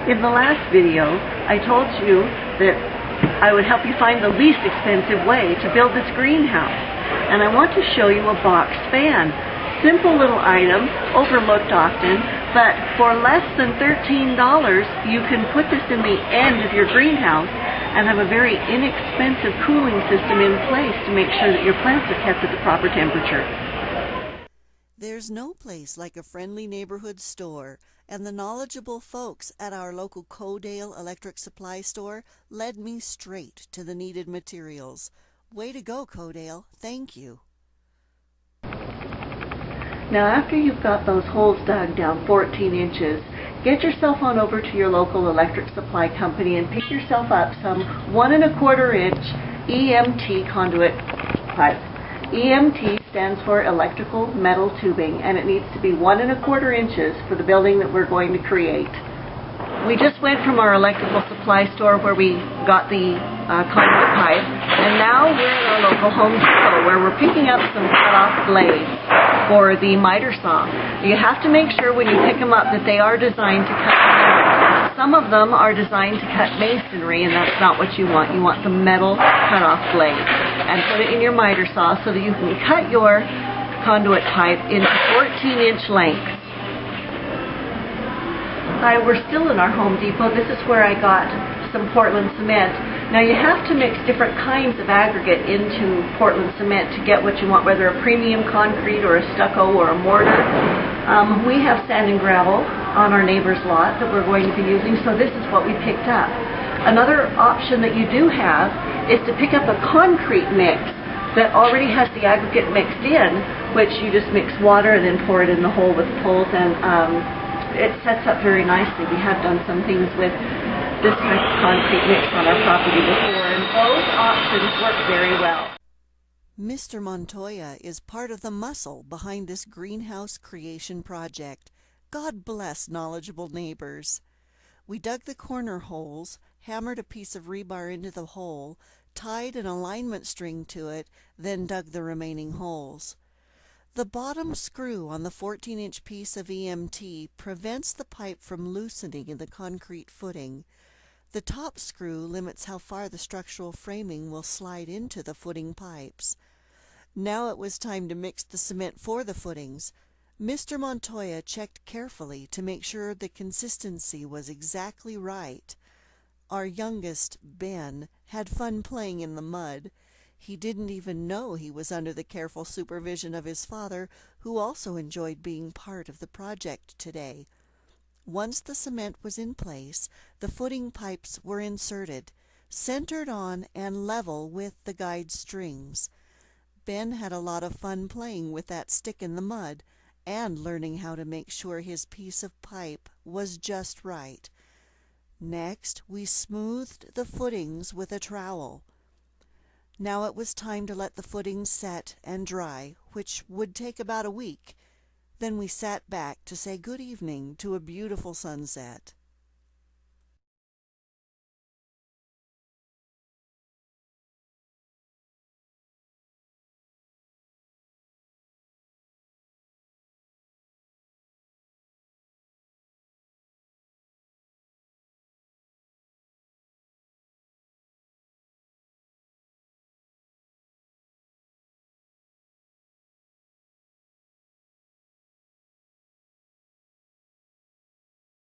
In the last video, I told you that I would help you find the least expensive way to build this greenhouse. And I want to show you a box fan. Simple little item, overlooked often, but for less than $13, you can put this in the end of your greenhouse and have a very inexpensive cooling system in place to make sure that your plants are kept at the proper temperature. There's no place like a friendly neighborhood store, and the knowledgeable folks at our local Codale Electric Supply Store led me straight to the needed materials. Way to go, Codale. Thank you. Now after you've got those holes dug down 14 inches, get yourself on over to your local electric supply company and pick yourself up some 1 1/4 inch EMT conduit pipe. EMT stands for electrical metal tubing, and it needs to be 1 1/4 inches for the building that we're going to create. We just went from our electrical supply store where we got the conduit pipe, and now we're at our local Home Depot where we're picking up some cut-off blades for the miter saw. You have to make sure when you pick them up that they are designed to cut metal. Some of them are designed to cut masonry, and that's not what you want. You want the metal cut-off blade. And put it in your miter saw so that you can cut your conduit pipe into 14-inch lengths. We're still in our Home Depot. This is where I got some Portland cement. Now you have to mix different kinds of aggregate into Portland cement to get what you want, whether a premium concrete or a stucco or a mortar. We have sand and gravel on our neighbor's lot that we're going to be using, so this is what we picked up. Another option that you do have is to pick up a concrete mix that already has the aggregate mixed in, which you just mix water and then pour it in the hole with poles, and it sets up very nicely. We have done some things with this type of concrete mix on our property before, and both options work very well. Mr. Montoya is part of the muscle behind this greenhouse creation project. God bless knowledgeable neighbors. We dug the corner holes, hammered a piece of rebar into the hole, tied an alignment string to it, then dug the remaining holes. The bottom screw on the 14-inch piece of EMT prevents the pipe from loosening in the concrete footing. The top screw limits how far the structural framing will slide into the footing pipes. Now it was time to mix the cement for the footings. Mr. Montoya checked carefully to make sure the consistency was exactly right. Our youngest, Ben, had fun playing in the mud. He didn't even know he was under the careful supervision of his father, who also enjoyed being part of the project today. Once the cement was in place, the footing pipes were inserted, centered on and level with the guide strings. Ben had a lot of fun playing with that stick in the mud and learning how to make sure his piece of pipe was just right. Next, we smoothed the footings with a trowel. Now it was time to let the footings set and dry, which would take about a week. Then we sat back to say good evening to a beautiful sunset.